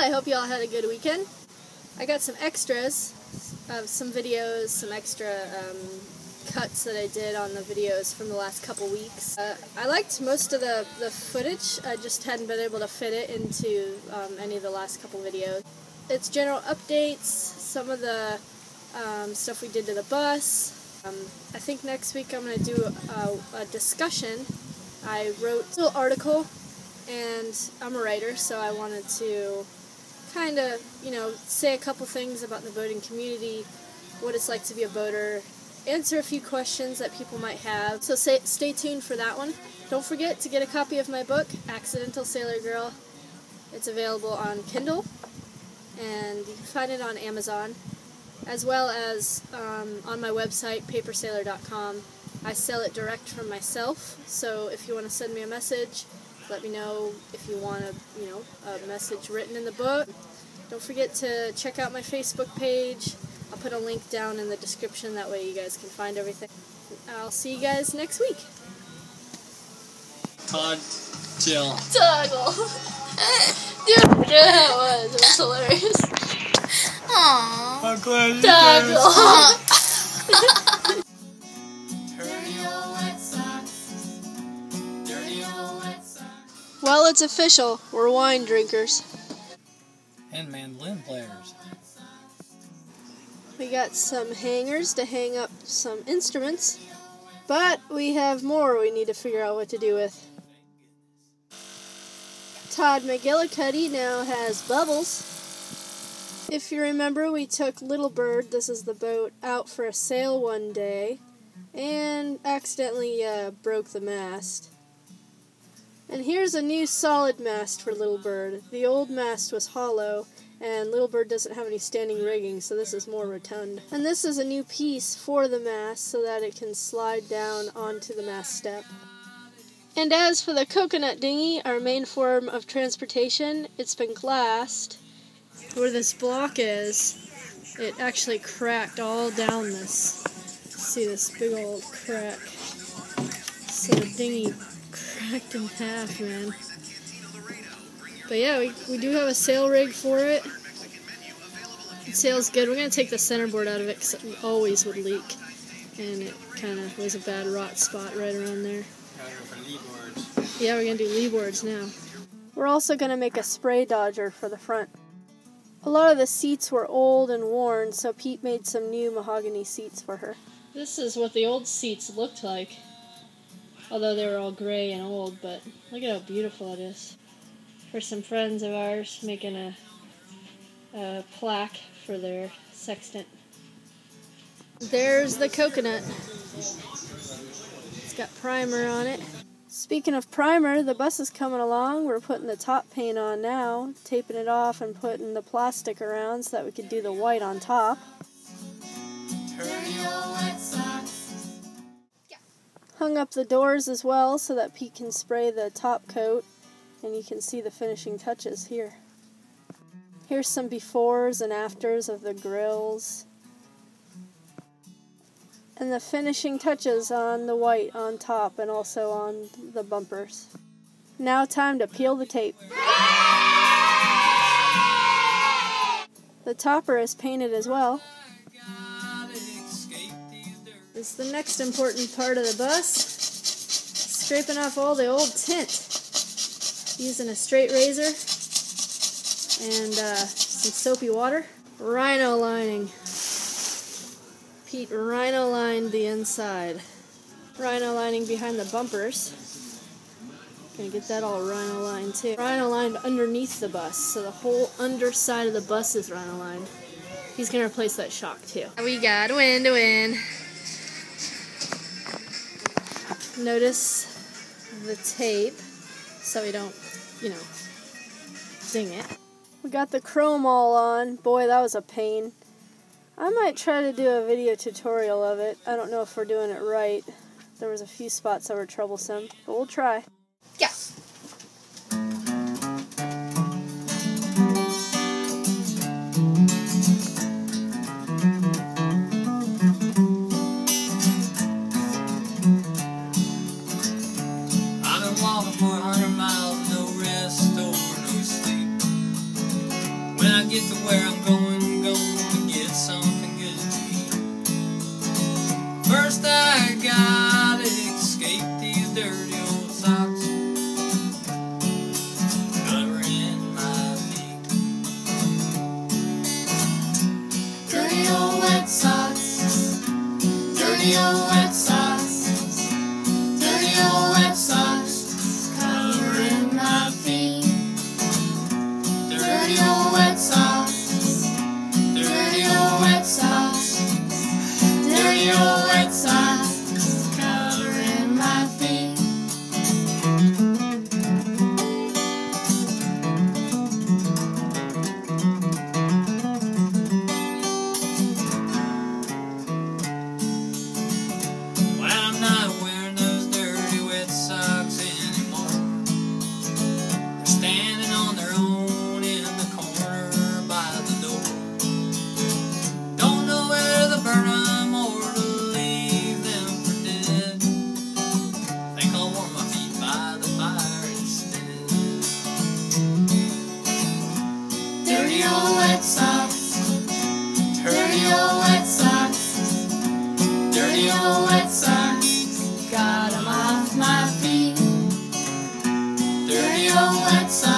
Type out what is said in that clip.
I hope you all had a good weekend. I got some extras of some videos, some extra cuts that I did on the videos from the last couple weeks. I liked most of the footage. I just hadn't been able to fit it into any of the last couple videos. It's general updates, some of the stuff we did to the bus. I think next week I'm going to do a discussion. I wrote a little article, and I'm a writer, so I wanted to kind of, say a couple things about the boating community, what it's like to be a boater, answer a few questions that people might have. So stay tuned for that one. Don't forget to get a copy of my book, Accidental Sailor Girl. It's available on Kindle, and you can find it on Amazon, as well as on my website, papersailor.com. I sell it direct from myself, so if you want to send me a message, let me know if you want a message written in the book. Don't forget to check out my Facebook page. I'll put a link down in the description, that way you guys can find everything. I'll see you guys next week. Todd, Jill. Toggle. Dude, that was. It was hilarious. Aww. I'm glad you Toggle. Well, it's official. We're wine drinkers. And mandolin players. We got some hangers to hang up some instruments, but we have more we need to figure out what to do with. Todd McGillicuddy now has bubbles. If you remember, we took Little Bird, this is the boat, out for a sail one day, and accidentally broke the mast. And here's a new solid mast for Little Bird. The old mast was hollow, and Little Bird doesn't have any standing rigging, so this is more rotund. And this is a new piece for the mast so that it can slide down onto the mast step. And as for the coconut dinghy, our main form of transportation, it's been glassed. Where this block is, it actually cracked all down this. See this big old crack. So the dinghy cracked in half, man. But yeah, we do have a sail rig for it. It sails good. We're going to take the centerboard out of it because it always would leak. And it kind of was a bad rot spot right around there. Yeah, we're going to do lee boards now. We're also going to make a spray dodger for the front. A lot of the seats were old and worn, so Pete made some new mahogany seats for her. This is what the old seats looked like. Although they were all gray and old, but look at how beautiful it is. For some friends of ours making a plaque for their sextant. There's the coconut. It's got primer on it. Speaking of primer, the bus is coming along. We're putting the top paint on now, taping it off and putting the plastic around so that we could do the white on top. Hung up the doors as well so that Pete can spray the top coat, and you can see the finishing touches here. Here's some befores and afters of the grills, and the finishing touches on the white on top and also on the bumpers. Now time to peel the tape. The topper is painted as well. This is the next important part of the bus. Scraping off all the old tint. Using a straight razor and some soapy water. Rinolining. Pete rhino-lined the inside. Rhino-lining behind the bumpers. Gonna get that all rhino-lined too. Rhino-lined underneath the bus, so the whole underside of the bus is rhino-lined. He's gonna replace that shock too. We got wind to win. Notice the tape so we don't, ding it. We got the chrome all on. Boy, that was a pain. I might try to do a video tutorial of it. I don't know if we're doing it right. There was a few spots that were troublesome, but we'll try. Yeah. I don't walk 400 miles, no rest or no sleep. When I get to where I'm going to get something good to eat. First I gotta escape these dirty old socks covering my feet. Dirty old wet socks, dirty old wet socks, dirty old wet socks covering my feet. Dirty old wet socks, dirty old wet socks, dirty old wet socks covering my feet. Well, I'm not wearing those dirty wet socks anymore. They're standing on their own in the corner by the door. Don't know whether to burn them or to leave them for dead. Think I'll warm my feet by the fire instead. Dirty old wet socks, dirty old wet socks, dirty old wet socks, got 'em off my feet. Dirty old wet socks.